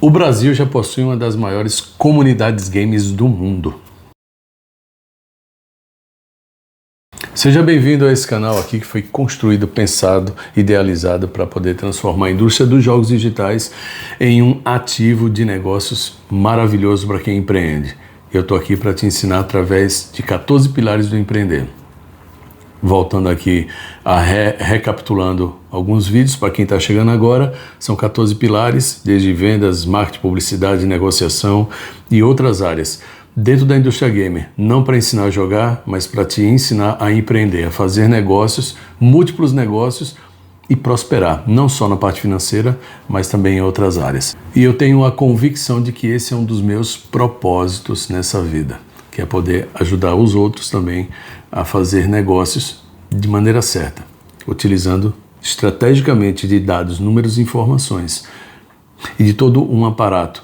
O Brasil já possui uma das maiores comunidades games do mundo. Seja bem-vindo a esse canal aqui que foi construído, pensado, idealizado para poder transformar a indústria dos jogos digitais em um ativo de negócios maravilhoso para quem empreende. Eu estou aqui para te ensinar através de 14 pilares do empreender. Voltando aqui, recapitulando alguns vídeos para quem está chegando agora, são 14 pilares, desde vendas, marketing, publicidade, negociação e outras áreas. Dentro da indústria gamer, não para ensinar a jogar, mas para te ensinar a empreender, a fazer negócios, múltiplos negócios e prosperar, não só na parte financeira, mas também em outras áreas. E eu tenho a convicção de que esse é um dos meus propósitos nessa vida, que é poder ajudar os outros também a fazer negócios de maneira certa, utilizando estrategicamente de dados, números e informações e de todo um aparato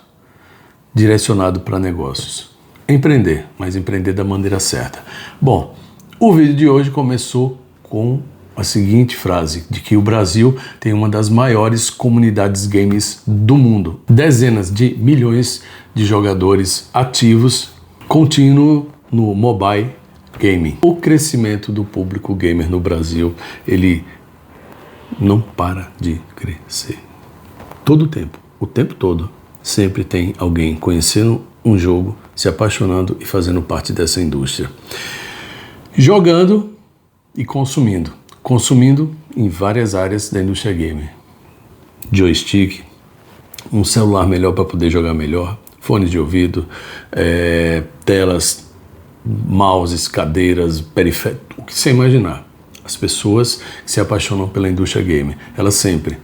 direcionado para negócios. Empreender, mas empreender da maneira certa. Bom, o vídeo de hoje começou com a seguinte frase, de que o Brasil tem uma das maiores comunidades games do mundo. Dezenas de milhões de jogadores ativos, contínuo no mobile gaming. O crescimento do público gamer no Brasil, ele não para de crescer. Todo o tempo todo, sempre tem alguém conhecendo um jogo, se apaixonando e fazendo parte dessa indústria. Jogando e consumindo. Consumindo em várias áreas da indústria gamer. Joystick, um celular melhor para poder jogar melhor, fones de ouvido, telas, mouses, cadeiras, periféricos, o que você imaginar. As pessoas que se apaixonam pela indústria gamer, elas sempre,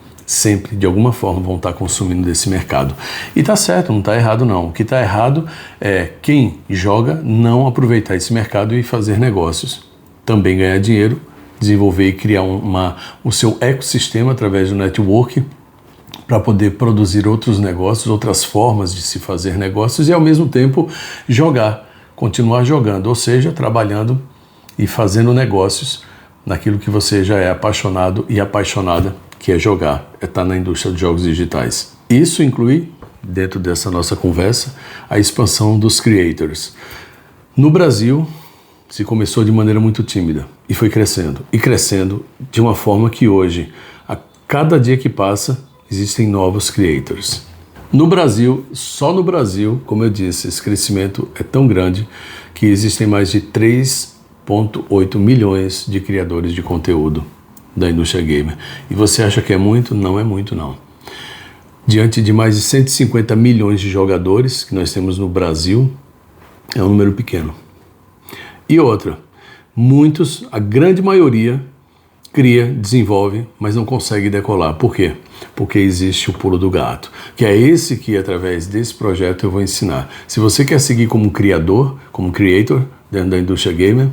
de alguma forma vão estar consumindo desse mercado. E tá certo, não tá errado não. O que tá errado é quem joga não aproveitar esse mercado e fazer negócios. Também ganhar dinheiro, desenvolver e criar o seu ecossistema através do network para poder produzir outros negócios, outras formas de se fazer negócios e ao mesmo tempo continuar jogando, ou seja, trabalhando e fazendo negócios naquilo que você já é apaixonado e apaixonada, que é jogar, é estar na indústria de jogos digitais. Isso inclui, dentro dessa nossa conversa, a expansão dos creators. No Brasil, se começou de maneira muito tímida e foi crescendo, e crescendo de uma forma que hoje, a cada dia que passa, existem novos creators. No Brasil, só no Brasil, como eu disse, esse crescimento é tão grande que existem mais de 3,8 milhões de criadores de conteúdo da indústria gamer. E você acha que é muito? Não é muito, não. Diante de mais de 150 milhões de jogadores que nós temos no Brasil, é um número pequeno. E outra, muitos, a grande maioria, cria, desenvolve, mas não consegue decolar. Por quê? Porque existe o pulo do gato, que é esse que, através desse projeto, eu vou ensinar. Se você quer seguir como criador, como creator, dentro da indústria gamer,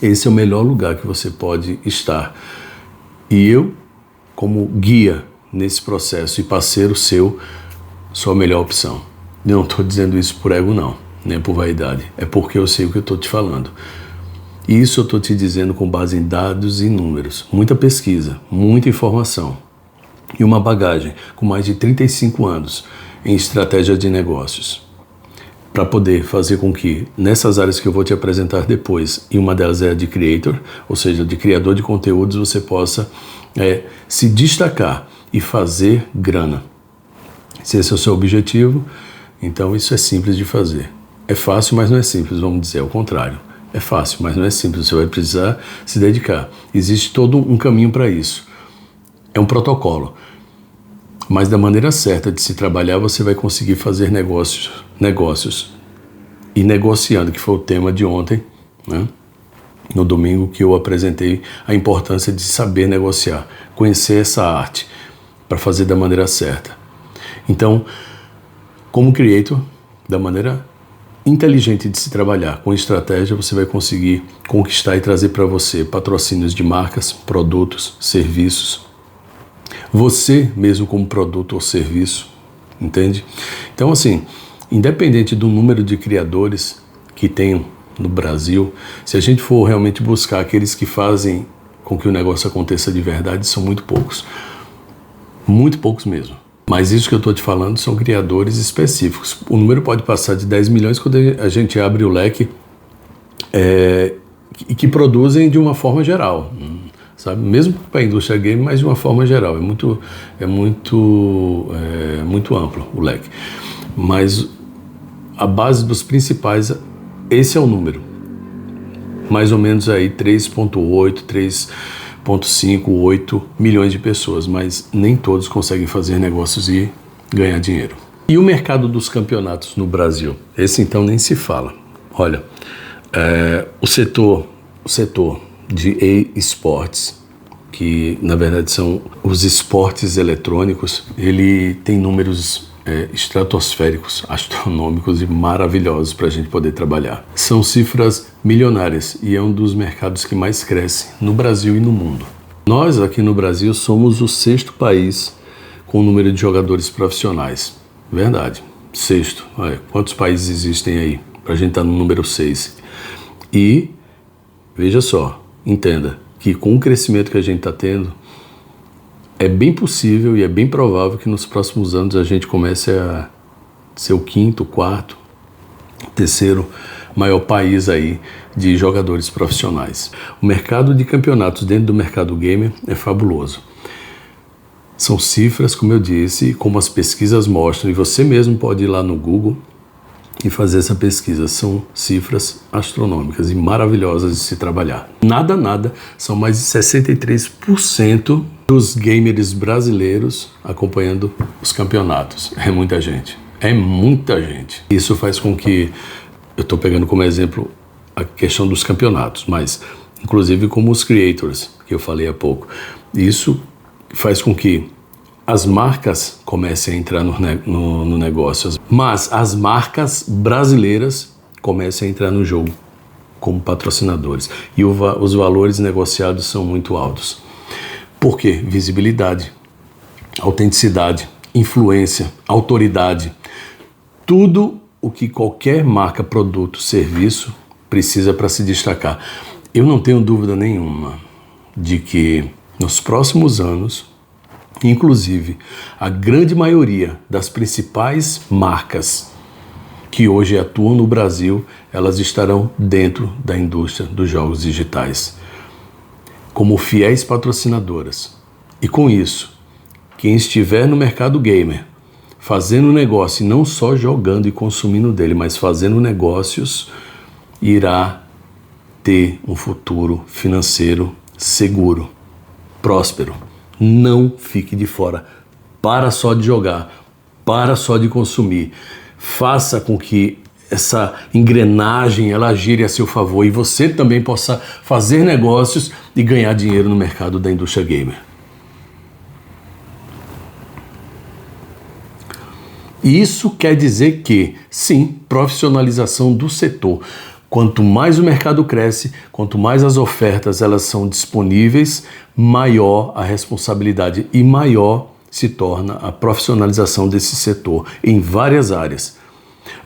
esse é o melhor lugar que você pode estar. E eu, como guia nesse processo e parceiro seu, sou a melhor opção. Eu não estou dizendo isso por ego, não, nem por vaidade. É porque eu sei o que eu estou te falando. E isso eu estou te dizendo com base em dados e números. Muita pesquisa, muita informação. E uma bagagem com mais de 35 anos em estratégia de negócios. Para poder fazer com que, nessas áreas que eu vou te apresentar depois, e uma delas é a de creator, ou seja, de criador de conteúdos, você possa se destacar e fazer grana. Se esse é o seu objetivo, então isso é simples de fazer. É fácil, mas não é simples, vamos dizer, ao contrário. É fácil, mas não é simples, você vai precisar se dedicar. Existe todo um caminho para isso. É um protocolo. Mas da maneira certa de se trabalhar, você vai conseguir fazer negócios. E negociando, que foi o tema de ontem, né? No domingo, que eu apresentei a importância de saber negociar, conhecer essa arte, para fazer da maneira certa. Então, como creator, da maneira inteligente de se trabalhar, com estratégia, você vai conseguir conquistar e trazer para você patrocínios de marcas, produtos, serviços. Você mesmo como produto ou serviço, entende? Então, assim, independente do número de criadores que tem no Brasil, se a gente for realmente buscar aqueles que fazem com que o negócio aconteça de verdade, são muito poucos. Muito poucos mesmo. Mas isso que eu estou te falando são criadores específicos. O número pode passar de 10 milhões quando a gente abre o leque que produzem de uma forma geral, sabe? Mesmo para a indústria game, mas de uma forma geral. É muito amplo o leque. Mas a base dos principais, esse é o número. Mais ou menos aí 3,8, 3,5, 8 milhões de pessoas, mas nem todos conseguem fazer negócios e ganhar dinheiro. E o mercado dos campeonatos no Brasil? Esse então nem se fala. Olha, o setor de esportes, que na verdade são os esportes eletrônicos, ele tem números estratosféricos, astronômicos e maravilhosos para a gente poder trabalhar. São cifras milionárias e é um dos mercados que mais cresce no Brasil e no mundo. Nós aqui no Brasil somos o 6º país com o número de jogadores profissionais. Verdade, 6º. Olha, quantos países existem aí para a gente estar no número 6? E veja só, entenda que com o crescimento que a gente está tendo, é bem possível e é bem provável que nos próximos anos a gente comece a ser o 5º, 4º, 3º maior país aí de jogadores profissionais. O mercado de campeonatos dentro do mercado gamer é fabuloso. São cifras, como eu disse, como as pesquisas mostram, e você mesmo pode ir lá no Google e fazer essa pesquisa. São cifras astronômicas e maravilhosas de se trabalhar. Nada, são mais de 63% dos gamers brasileiros acompanhando os campeonatos. É muita gente. Isso faz com que, eu estou pegando como exemplo a questão dos campeonatos, mas inclusive como os creators, que eu falei há pouco. Isso faz com que as marcas comecem a entrar no negócio, mas as marcas brasileiras comecem a entrar no jogo como patrocinadores. E os valores negociados são muito altos. Por quê? Visibilidade, autenticidade, influência, autoridade. Tudo o que qualquer marca, produto, serviço precisa para se destacar. Eu não tenho dúvida nenhuma de que nos próximos anos, inclusive, a grande maioria das principais marcas que hoje atuam no Brasil, elas estarão dentro da indústria dos jogos digitais, como fiéis patrocinadoras. E com isso, quem estiver no mercado gamer, fazendo negócio, e não só jogando e consumindo dele, mas fazendo negócios, irá ter um futuro financeiro seguro, próspero. Não fique de fora. Para só de jogar, para só de consumir. Faça com que essa engrenagem ela gire a seu favor e você também possa fazer negócios e ganhar dinheiro no mercado da indústria gamer. Isso quer dizer que, sim, profissionalização do setor. Quanto mais o mercado cresce, quanto mais as ofertas elas são disponíveis, maior a responsabilidade e maior se torna a profissionalização desse setor em várias áreas.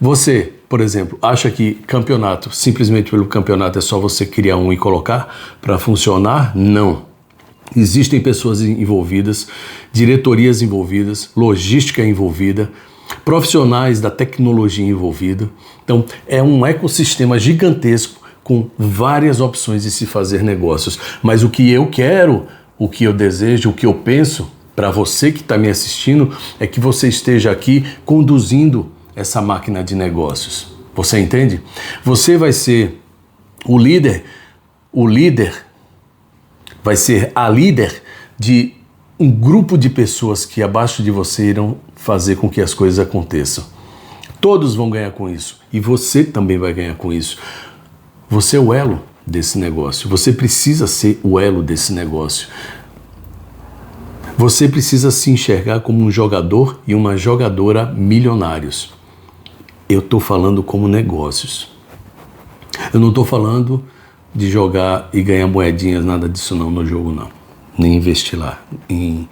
Você, por exemplo, acha que campeonato, simplesmente pelo campeonato, é só você criar um e colocar para funcionar? Não. Existem pessoas envolvidas, diretorias envolvidas, logística envolvida, profissionais da tecnologia envolvida. Então, é um ecossistema gigantesco com várias opções de se fazer negócios. Mas o que eu quero, o que eu desejo, o que eu penso para você que está me assistindo é que você esteja aqui conduzindo essa máquina de negócios. Você entende? Você vai ser o líder vai ser a líder de um grupo de pessoas que abaixo de você irão fazer com que as coisas aconteçam. Todos vão ganhar com isso e você também vai ganhar com isso. Você é o elo desse negócio, você precisa ser o elo desse negócio. Você precisa se enxergar como um jogador e uma jogadora milionários. Eu estou falando como negócios. Eu não estou falando de jogar e ganhar moedinhas, nada disso não no jogo não. Nem investir lá em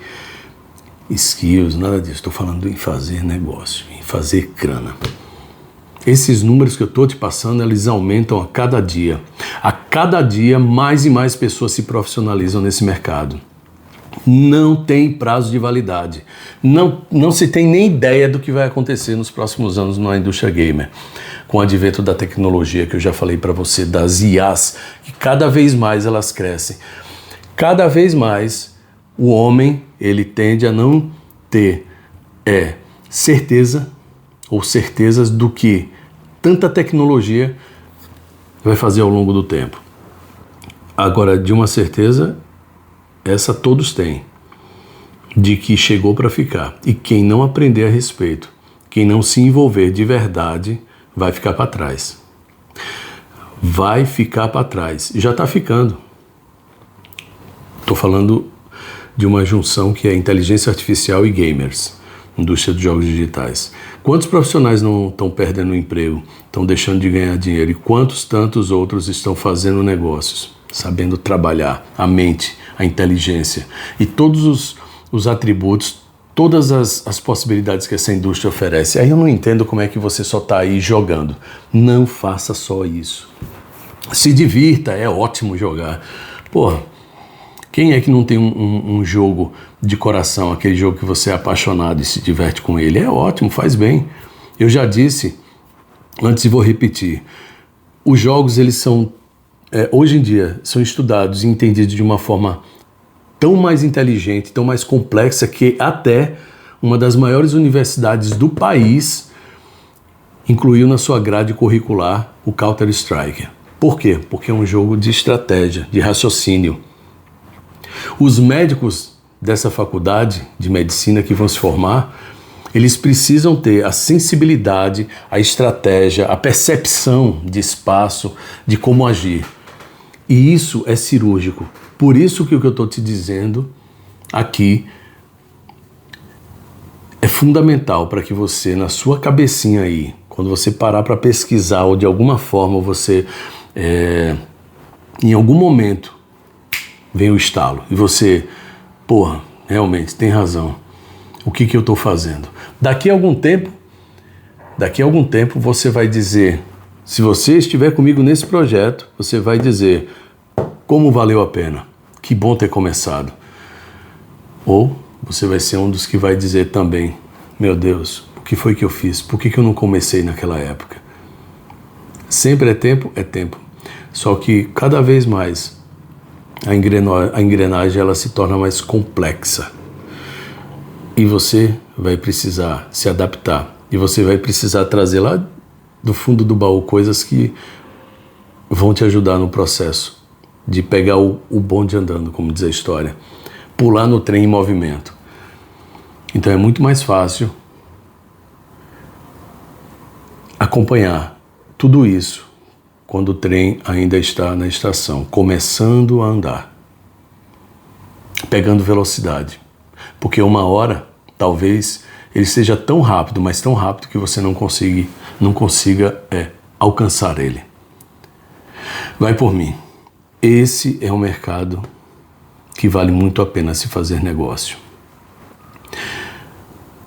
skills, nada disso. Estou falando em fazer negócio, em fazer grana. Esses números que eu estou te passando, eles aumentam a cada dia. A cada dia, mais e mais pessoas se profissionalizam nesse mercado. Não tem prazo de validade. Não se tem nem ideia do que vai acontecer nos próximos anos na indústria gamer. Com o advento da tecnologia, que eu já falei para você, das IAs, que cada vez mais elas crescem. Cada vez mais o homem, ele tende a não ter certeza ou certezas do que tanta tecnologia vai fazer ao longo do tempo. Agora, de uma certeza, essa todos têm, de que chegou para ficar. E quem não aprender a respeito, quem não se envolver de verdade, vai ficar para trás. Vai ficar para trás. Já está ficando. Estou falando de uma junção que é inteligência artificial e gamers, indústria dos jogos digitais. Quantos profissionais não estão perdendo o emprego, estão deixando de ganhar dinheiro, e quantos tantos outros estão fazendo negócios, sabendo trabalhar a mente, a inteligência e todos os atributos, todas as possibilidades que essa indústria oferece. Aí eu não entendo como é que você só está aí jogando. Não faça só isso. Se divirta, é ótimo jogar. Porra, quem é que não tem um jogo de coração, aquele jogo que você é apaixonado e se diverte com ele? É ótimo, faz bem. Eu já disse, antes e vou repetir, os jogos, eles são, hoje em dia, são estudados e entendidos de uma forma tão mais inteligente, tão mais complexa, que até uma das maiores universidades do país incluiu na sua grade curricular o Counter-Strike. Por quê? Porque é um jogo de estratégia, de raciocínio. Os médicos dessa faculdade de medicina que vão se formar, eles precisam ter a sensibilidade, a estratégia, a percepção de espaço, de como agir. E isso é cirúrgico. Por isso que o que eu estou te dizendo aqui é fundamental para que você, na sua cabecinha aí, quando você parar para pesquisar ou de alguma forma você, em algum momento, vem o estalo e você, porra, realmente tem razão. O que eu estou fazendo? Daqui a algum tempo você vai dizer, se você estiver comigo nesse projeto, você vai dizer como valeu a pena, que bom ter começado. Ou você vai ser um dos que vai dizer também, meu Deus, o que foi que eu fiz? Por que eu não comecei naquela época? Sempre é tempo? É tempo. Só que cada vez mais a engrenagem ela se torna mais complexa. E você vai precisar se adaptar. E você vai precisar trazer lá do fundo do baú coisas que vão te ajudar no processo de pegar o bonde andando, como diz a história. Pular no trem em movimento. Então é muito mais fácil acompanhar tudo isso quando o trem ainda está na estação, começando a andar, pegando velocidade. Porque uma hora, talvez, ele seja tão rápido, mas tão rápido que você não consiga alcançar ele. Vai por mim. Esse é um mercado que vale muito a pena se fazer negócio.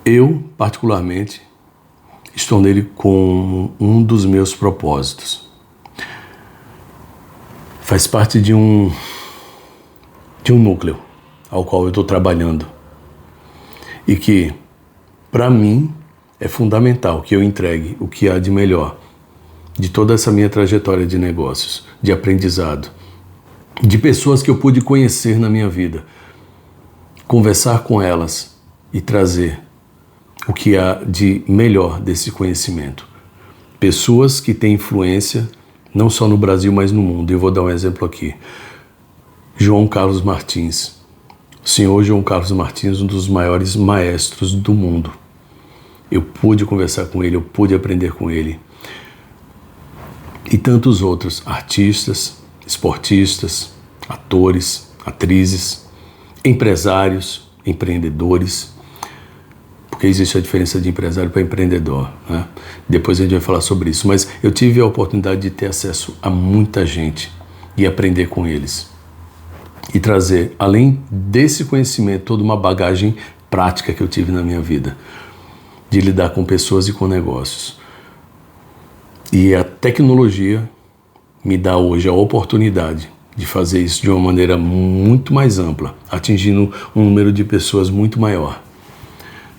Eu, particularmente, estou nele com um dos meus propósitos. Faz parte de um núcleo ao qual eu estou trabalhando e que, para mim, é fundamental que eu entregue o que há de melhor de toda essa minha trajetória de negócios, de aprendizado, de pessoas que eu pude conhecer na minha vida, conversar com elas e trazer o que há de melhor desse conhecimento. Pessoas que têm influência não só no Brasil, mas no mundo. Eu vou dar um exemplo aqui. João Carlos Martins. O senhor João Carlos Martins, um dos maiores maestros do mundo. Eu pude conversar com ele, eu pude aprender com ele. E tantos outros artistas, esportistas, atores, atrizes, empresários, empreendedores, porque existe a diferença de empresário para empreendedor, né? Depois a gente vai falar sobre isso, mas eu tive a oportunidade de ter acesso a muita gente e aprender com eles e trazer, além desse conhecimento, toda uma bagagem prática que eu tive na minha vida, de lidar com pessoas e com negócios. E a tecnologia me dá hoje a oportunidade de fazer isso de uma maneira muito mais ampla, atingindo um número de pessoas muito maior,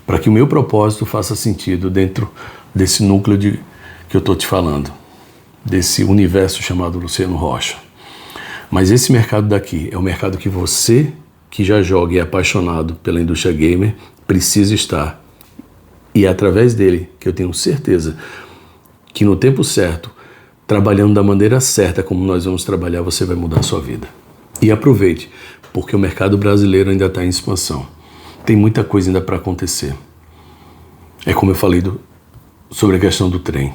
para que o meu propósito faça sentido dentro desse núcleo que eu estou te falando, desse universo chamado Luciano Rocha. Mas esse mercado daqui é o mercado que você, que já joga e é apaixonado pela indústria gamer, precisa estar. E é através dele que eu tenho certeza que no tempo certo, trabalhando da maneira certa como nós vamos trabalhar, você vai mudar a sua vida. E aproveite, porque o mercado brasileiro ainda está em expansão. Tem muita coisa ainda para acontecer. É como eu falei sobre a questão do trem.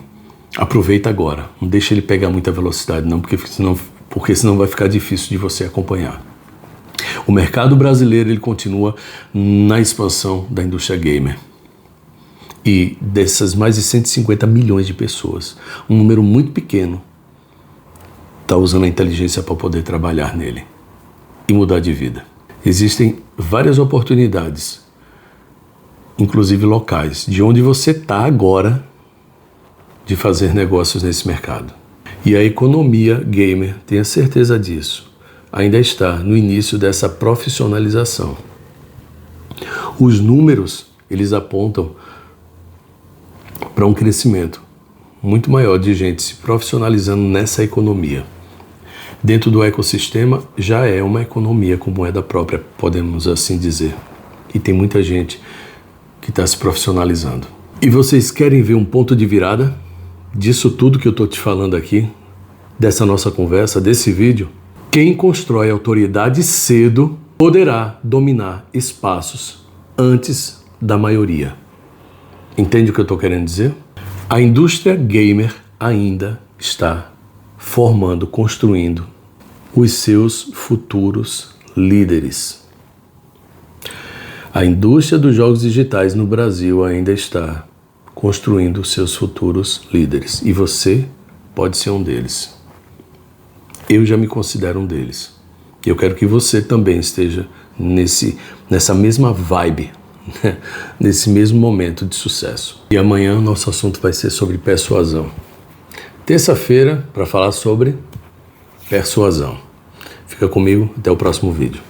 Aproveita agora, não deixa ele pegar muita velocidade não, porque senão vai ficar difícil de você acompanhar. O mercado brasileiro ele continua na expansão da indústria gamer. E dessas mais de 150 milhões de pessoas, um número muito pequeno está usando a inteligência para poder trabalhar nele e mudar de vida. Existem várias oportunidades, inclusive locais, de onde você está agora, de fazer negócios nesse mercado. E a economia gamer, tenha certeza disso, ainda está no início dessa profissionalização. Os números, eles apontam para um crescimento muito maior de gente se profissionalizando nessa economia. Dentro do ecossistema já é uma economia com moeda própria, podemos assim dizer. E tem muita gente que está se profissionalizando. E vocês querem ver um ponto de virada disso tudo que eu estou te falando aqui, dessa nossa conversa, desse vídeo? Quem constrói autoridade cedo poderá dominar espaços antes da maioria. Entende o que eu estou querendo dizer? A indústria gamer ainda está formando, construindo os seus futuros líderes. A indústria dos jogos digitais no Brasil ainda está construindo os seus futuros líderes. E você pode ser um deles. Eu já me considero um deles. Eu quero que você também esteja nessa mesma vibe, nesse mesmo momento de sucesso. E amanhã nosso assunto vai ser sobre persuasão. Terça-feira para falar sobre persuasão. Fica comigo, até o próximo vídeo.